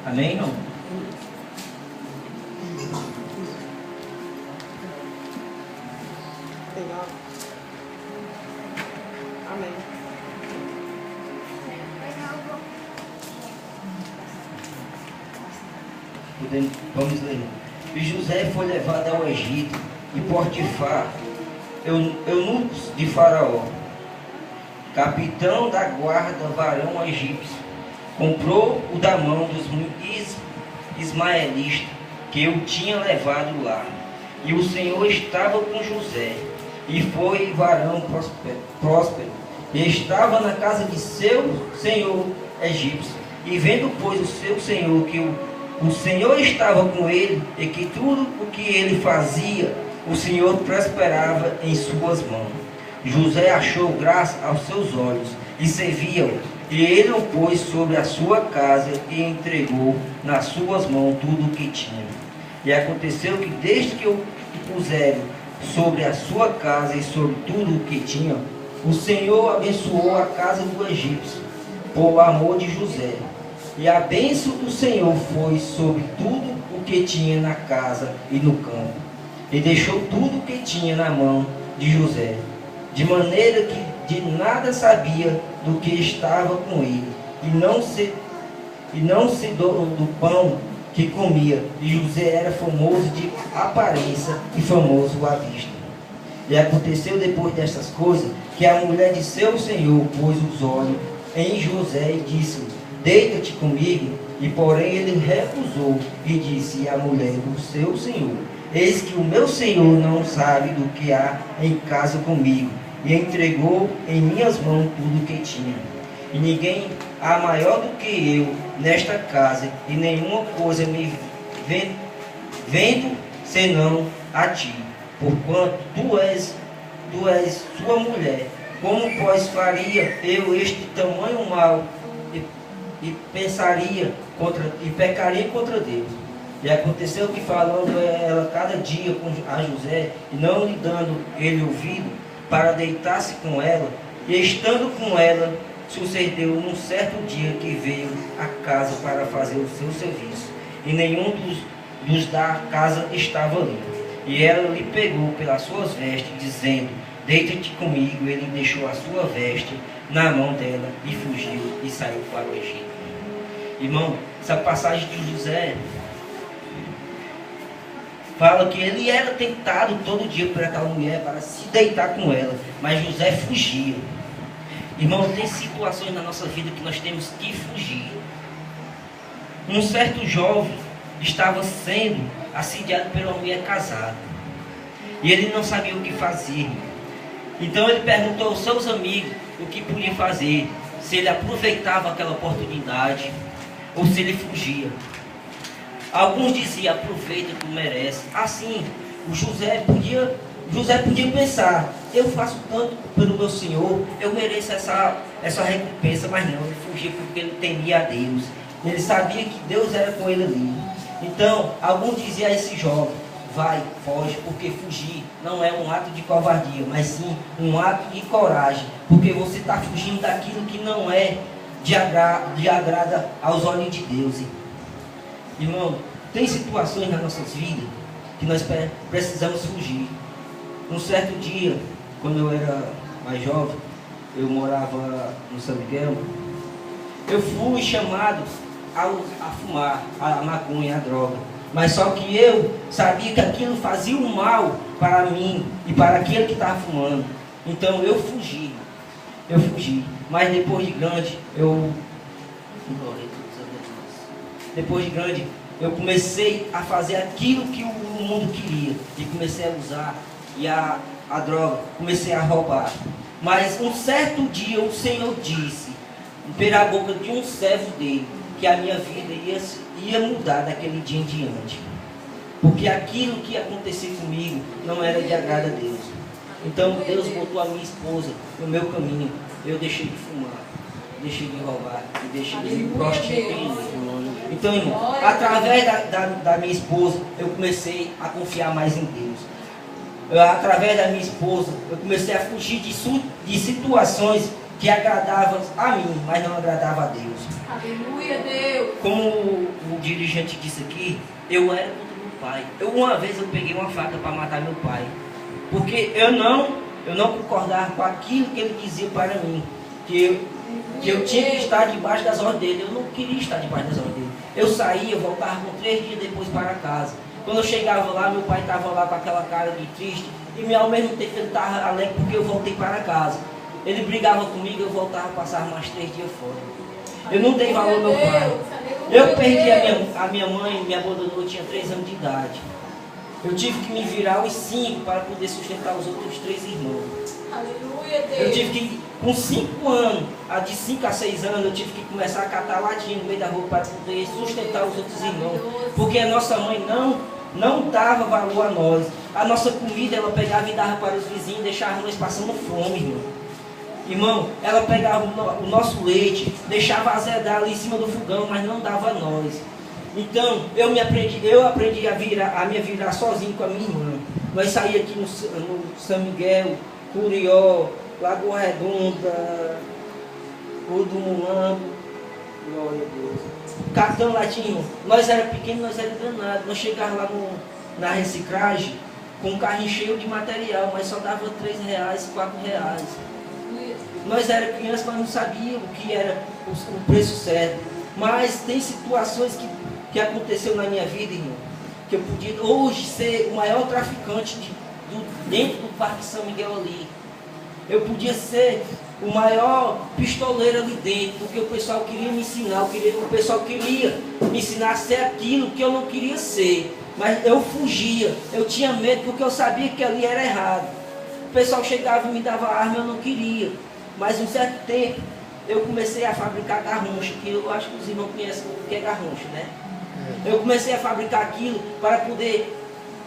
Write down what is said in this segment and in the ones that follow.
Amém, irmão? Legal. Amém. Vamos ler. E José foi levado ao Egito, e Potifar, eunucos de Faraó, capitão da guarda, varão egípcio, comprou-o da mão dos ismaelitas que o tinha levado lá. E o Senhor estava com José, e foi varão próspero, e estava na casa de seu senhor egípcio. E vendo, pois, o seu senhor que o Senhor estava com ele, e que tudo o que ele fazia, o Senhor prosperava em suas mãos. José achou graça aos seus olhos, e servia-o. E ele o pôs sobre a sua casa, e entregou nas suas mãos tudo o que tinha. E aconteceu que, desde que o puseram sobre a sua casa e sobre tudo o que tinha, o Senhor abençoou a casa do egípcio, por amor de José. E a bênção do Senhor foi sobre tudo o que tinha na casa e no campo. E deixou tudo o que tinha na mão de José, de maneira que de nada sabia do que estava com ele, e não se do pão que comia. E José era famoso de aparência e famoso à vista. E aconteceu depois destas coisas, que a mulher de seu senhor pôs os olhos em José e disse-lhe: deita-te comigo. E porém ele recusou, e disse à mulher do seu senhor: eis que o meu senhor não sabe do que há em casa comigo, e entregou em minhas mãos tudo o que tinha. E ninguém há maior do que eu nesta casa, e nenhuma coisa me vendo senão a ti, porquanto tu és sua mulher. Como, pois, faria eu este tamanho mal, e pecaria contra Deus? E aconteceu que, falando ela cada dia a José, e não lhe dando ele ouvido, para deitar-se com ela, e estando com ela, sucedeu num certo dia que veio à casa para fazer o seu serviço, e nenhum dos da casa estava ali. E ela lhe pegou pelas suas vestes, dizendo: deita-te comigo. Ele deixou a sua veste na mão dela e fugiu e saiu para o Egito. Irmão, essa passagem de José fala que ele era tentado todo dia por aquela mulher para se deitar com ela, mas José fugia. Irmão, tem situações na nossa vida que nós temos que fugir. Um certo jovem estava sendo assediado por uma mulher casada, e ele não sabia o que fazer. Então ele perguntou aos seus amigos o que podia fazer, se ele aproveitava aquela oportunidade ou se ele fugia. Alguns diziam: aproveita, tu merece. Assim, o José podia pensar: eu faço tanto pelo meu Senhor, eu mereço essa recompensa. Mas não, ele fugia porque ele temia a Deus. Ele sabia que Deus era com ele ali. Então, alguns diziam a esse jovem: vai, foge, porque fugir não é um ato de covardia, mas sim um ato de coragem, porque você está fugindo daquilo que não é de agrada aos olhos de Deus. Irmão, tem situações nas nossas vidas que nós precisamos fugir. Um certo dia, quando eu era mais jovem, eu morava no São Miguel, eu fui chamado a fumar a maconha, a droga. Mas só que eu sabia que aquilo fazia um mal para mim e para aquele que estava fumando. Então eu fugi. Mas depois de grande, eu comecei a fazer aquilo que o mundo queria. E comecei a usar a droga, comecei a roubar. Mas um certo dia o Senhor disse, pela boca de um servo dele, que a minha vida ia mudar daquele dia em diante. Porque aquilo que ia acontecer comigo não era de agrado a Deus. Então Deus botou a minha esposa no meu caminho. Eu deixei de fumar, deixei de roubar e deixei de me prostituir. Então, irmão, através da minha esposa, eu comecei a confiar mais em Deus. Através da minha esposa, eu comecei a fugir de situações que agradavam a mim, mas não agradavam a Deus. Aleluia, Deus. Como o dirigente disse aqui, eu era contra meu pai. Uma vez eu peguei uma faca para matar meu pai. Porque eu não concordava com aquilo que ele dizia para mim. Que eu tinha que estar debaixo das ordens dele. Eu não queria estar debaixo das ordens dele. Eu saía, eu voltava com 3 dias depois para casa. Quando eu chegava lá, meu pai estava lá com aquela cara de triste. E ao mesmo tempo ele estava alegre porque eu voltei para casa. Ele brigava comigo, eu voltava a passar mais 3 dias fora. Eu não dei valor ao meu pai. Eu perdi a minha mãe, me abandonou, eu tinha 3 anos de idade. Eu tive que me virar aos 5 para poder sustentar os outros 3 irmãos. Aleluia, Deus. Eu tive que, com 5 anos, de 5 a 6 anos, eu tive que começar a catar latinha no meio da rua para poder sustentar os outros irmãos. Porque a nossa mãe não dava valor a nós. A nossa comida ela pegava e dava para os vizinhos, deixava nós passando fome, irmão. Irmão, ela pegava o nosso leite, deixava azedar ali em cima do fogão, mas não dava a nós. Então, eu aprendi a me virar sozinho com a minha irmã. Nós saíamos aqui no São Miguel, Curió, Lagoa Redonda, Rua do Mulambo, glória a Deus. Catando latinha, irmão. Nós era pequenos, nós era danados. Nós chegávamos lá na reciclagem com um carrinho cheio de material, mas só dava R$3, R$4. Nós era crianças, mas não sabíamos o que era o preço certo. Mas tem situações que aconteceu na minha vida, irmão, que eu podia hoje ser o maior traficante dentro do Parque São Miguel ali. Eu podia ser o maior pistoleiro ali dentro, porque o pessoal queria me ensinar, o pessoal queria me ensinar a ser aquilo que eu não queria ser. Mas eu fugia, eu tinha medo porque eu sabia que ali era errado. O pessoal chegava e me dava arma, eu não queria. Mas um certo tempo eu comecei a fabricar garroncha, que eu acho que os irmãos conhecem o que é garroncha, né? Eu comecei a fabricar aquilo para poder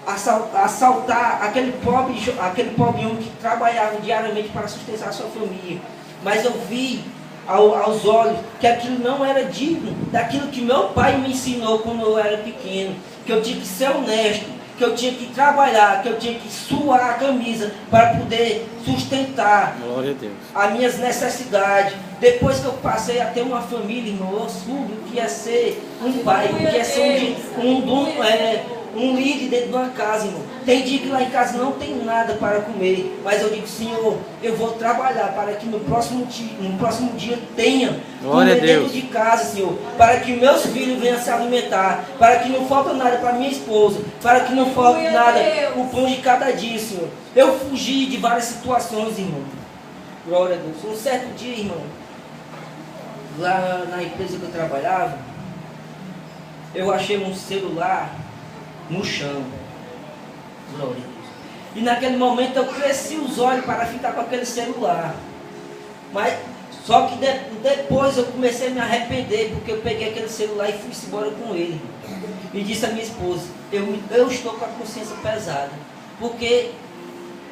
assaltar aquele pobre homem que trabalhava diariamente para sustentar a sua família. Mas eu vi aos olhos que aquilo não era digno daquilo que meu pai me ensinou quando eu era pequeno, que eu tinha que ser honesto, que eu tinha que trabalhar, que eu tinha que suar a camisa para poder sustentar as minhas necessidades. Depois que eu passei a ter uma família, irmão, eu soube o que ia ser um pai, o que ia ser um líder dentro de uma casa, irmão. Tem dia que lá em casa não tem nada para comer, mas eu digo, Senhor, eu vou trabalhar para que no próximo dia tenha comida dentro de casa, Senhor, para que meus filhos venham se alimentar, para que não falte nada para minha esposa, para que não falte nada o pão de cada dia, Senhor. Eu fugi de várias situações, irmão. Glória a Deus. Um certo dia, irmão, lá na empresa que eu trabalhava, eu achei um celular no chão. Glória a Deus. E naquele momento eu cresci os olhos para ficar com aquele celular. Mas só que depois eu comecei a me arrepender, porque eu peguei aquele celular e fui embora com ele. E disse à minha esposa, eu estou com a consciência pesada, porque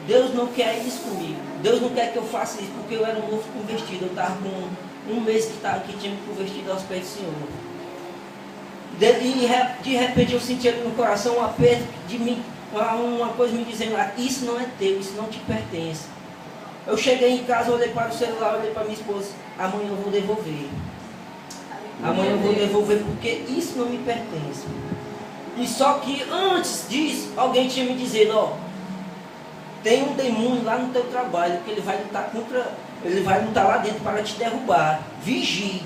Deus não quer isso comigo. Deus não quer que eu faça isso, porque eu era um novo convertido. Eu estava com um mês que tinha me convertido aos pés do Senhor. De repente eu senti ali no coração um aperto de mim, uma coisa me dizendo, isso não é teu, isso não te pertence. Eu cheguei em casa, olhei para o celular, olhei para minha esposa, amanhã eu vou devolver. Amanhã eu vou devolver porque isso não me pertence. E só que antes disso, alguém tinha me dizendo, tem um demônio lá no teu trabalho, que ele vai lutar lá dentro para te derrubar. Vigie.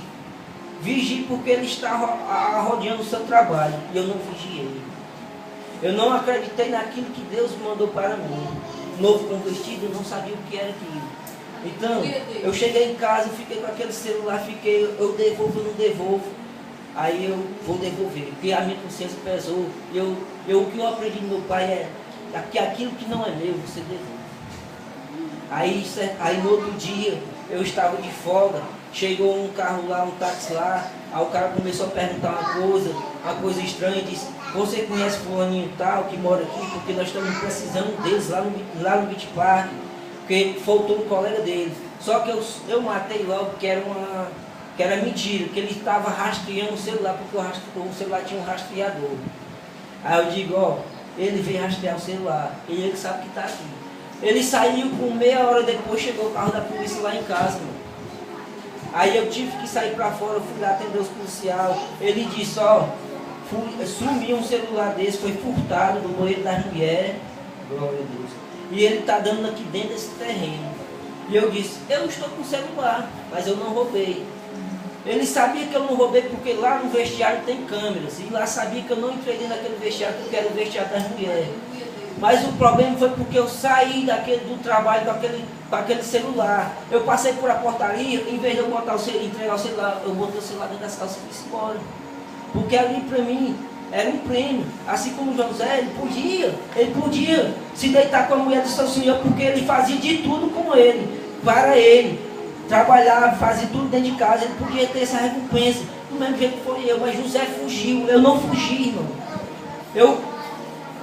Vigie porque ele está rodeando o seu trabalho. E eu não vigiei. Eu não acreditei naquilo que Deus mandou para mim. Novo convertido, eu não sabia o que era aquilo. Então, eu cheguei em casa, fiquei com aquele celular, eu devolvo, eu não devolvo. Aí eu vou devolver, porque a minha consciência pesou. O que eu aprendi do meu pai é que aquilo que não é meu, você devolve. Aí no outro dia, eu estava de folga, chegou um carro lá, um táxi lá, aí o cara começou a perguntar uma coisa estranha, e disse, você conhece fulaninho tal que mora aqui? Porque nós estamos precisando deles lá no Beach Park, porque faltou um colega dele. Só que eu matei logo, que era mentira, que ele estava rastreando o celular, porque o celular tinha um rastreador. Aí eu digo, ele veio rastrear o celular, e ele sabe que está aqui. Ele saiu, com meia hora depois chegou o carro da polícia lá em casa, mano. Aí eu tive que sair para fora, eu fui lá atender os policiais. Ele disse, sumiu um celular desse, foi furtado do banheiro das mulheres, glória a Deus, e ele está dando aqui dentro desse terreno. E eu disse, eu estou com o celular, mas eu não roubei. Ele sabia que eu não roubei porque lá no vestiário tem câmeras, e lá sabia que eu não entrei dentro daquele vestiário porque era o vestiário das mulheres. Mas o problema foi porque eu saí do trabalho com aquele celular. Eu passei por a portaria, em vez de eu entregar o celular, eu botei o celular dentro das calças e disse embora. Porque ali para mim era um prêmio. Assim como o José, ele podia se deitar com a mulher do seu senhor, porque ele fazia de tudo com ele, para ele. Trabalhava, fazia tudo dentro de casa, ele podia ter essa recompensa. Do mesmo jeito que foi eu, mas José fugiu. Eu não fugi, irmão.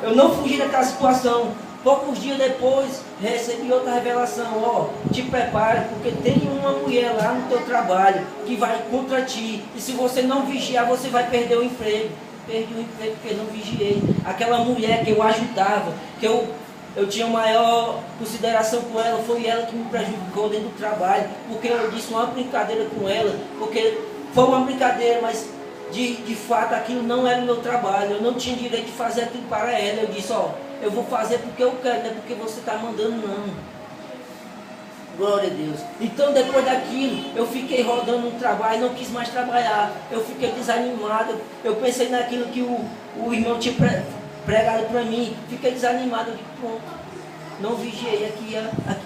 Eu não fugi daquela situação. Poucos dias depois, recebi outra revelação. Ó, te prepara, porque tem uma mulher lá no teu trabalho que vai contra ti. E se você não vigiar, você vai perder o emprego. Perdi o emprego porque não vigiei. Aquela mulher que eu ajudava, que eu tinha maior consideração com ela, foi ela que me prejudicou dentro do trabalho. Porque eu disse uma brincadeira com ela, porque foi uma brincadeira, mas de fato aquilo não era o meu trabalho. Eu não tinha direito de fazer aquilo para ela. Eu disse, ó, eu vou fazer porque eu quero, não é porque você está mandando, não. Glória a Deus. Então depois daquilo, eu fiquei rodando no trabalho, não quis mais trabalhar. Eu fiquei desanimado. Eu pensei naquilo que o irmão tinha pregado para mim. Fiquei desanimado. Eu disse, pronto, não vigiei, aqui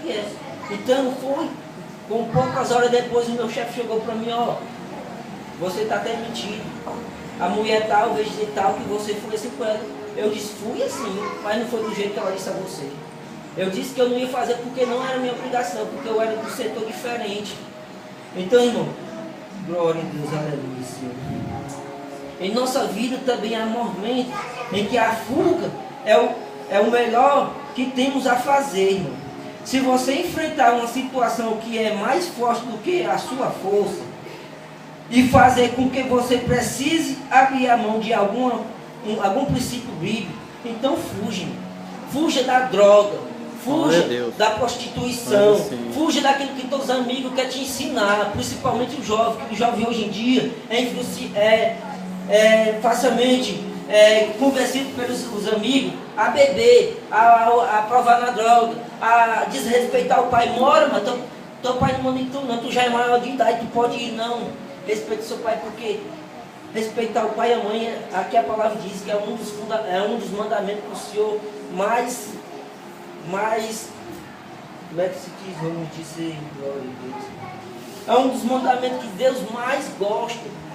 é. Então foi, com poucas horas depois, o meu chefe chegou para mim, ó, você está até mentindo. A mulher tal, vez de tal, que você foi assim com ela. Eu disse, fui assim, mas não foi do jeito que ela disse a você. Eu disse que eu não ia fazer porque não era minha obrigação, porque eu era de um setor diferente. Então, irmão, glória a Deus, aleluia, Senhor. Em nossa vida também há momentos em que a fuga é o melhor que temos a fazer, irmão. Se você enfrentar uma situação que é mais forte do que a sua força, e fazer com que você precise abrir a mão de algum princípio bíblico, então fuja. Fuja da droga, fuja da prostituição, fuja daquilo que teus amigos querem te ensinar, principalmente o jovem, que o jovem hoje em dia é facilmente convencido pelos amigos a beber, a provar na droga, a desrespeitar o pai. Mora, mas teu pai não manda em tu não, tu já é maior de idade, tu pode ir não. Respeite seu pai, porque respeitar o pai e a mãe, aqui a palavra diz que é um dos mandamentos que o Senhor mais, como é que se diz? Vamos dizer, glória a Deus. É um dos mandamentos que Deus mais gosta.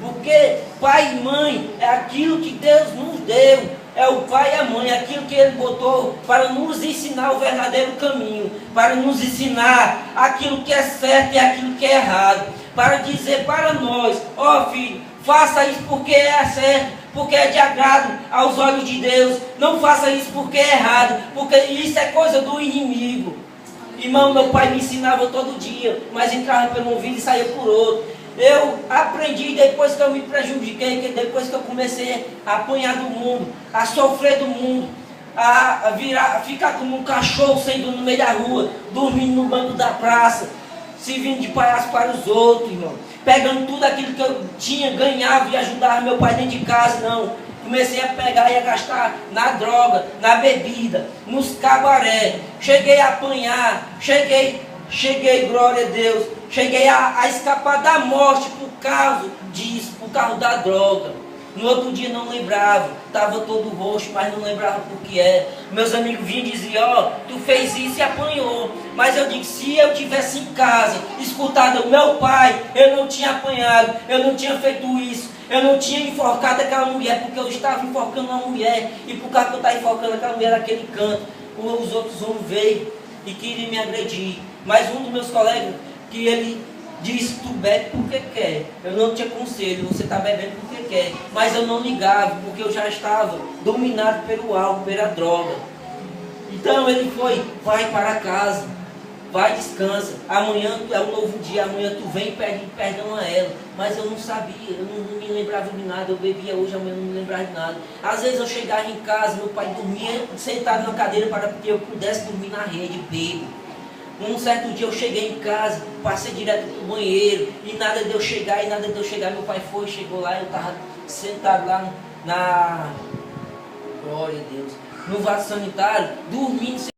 Porque pai e mãe é aquilo que Deus nos deu. É o pai e a mãe, aquilo que Ele botou para nos ensinar o verdadeiro caminho, para nos ensinar aquilo que é certo e aquilo que é errado, para dizer para nós, ó filho, faça isso porque é certo, porque é de agrado aos olhos de Deus, não faça isso porque é errado, porque isso é coisa do inimigo. Irmão, meu pai me ensinava todo dia, mas entrava pelo ouvido e saía por outro. Eu aprendi depois que eu me prejudiquei, que depois que eu comecei a apanhar do mundo, a sofrer do mundo, a ficar como um cachorro saindo no meio da rua, dormindo no banco da praça, servindo de palhaço para os outros, irmão. Pegando tudo aquilo que eu tinha, ganhava e ajudava meu pai dentro de casa, não. Comecei a pegar e a gastar na droga, na bebida, nos cabaré. Cheguei a apanhar, cheguei, glória a Deus, cheguei a escapar da morte por causa disso, por causa da droga. No outro dia não lembrava, estava todo roxo, mas não lembrava por que é. Meus amigos vinham e diziam, ó, tu fez isso e apanhou. Mas eu digo, se eu tivesse em casa, escutado o meu pai, eu não tinha apanhado, eu não tinha feito isso, eu não tinha enforcado aquela mulher, porque eu estava enforcando uma mulher, e por causa que eu estava enforcando aquela mulher naquele canto, os outros homens veio e queriam me agredir. Mas um dos meus colegas, que ele disse, tu bebe porque quer. Eu não te aconselho, você está bebendo porque quer. Mas eu não ligava, porque eu já estava dominado pelo álcool, pela droga. Então ele foi, vai para casa, vai, descansa. Amanhã é um novo dia, amanhã tu vem e pede perdão a ela. Mas eu não sabia, eu não me lembrava de nada. Eu bebia hoje, amanhã não me lembrava de nada. Às vezes eu chegava em casa, meu pai dormia sentado na cadeira para que eu pudesse dormir na rede, bebo. Um certo dia eu cheguei em casa, passei direto pro banheiro, e nada de eu chegar, meu pai chegou lá, eu estava sentado lá glória a Deus, no vaso sanitário, dormindo.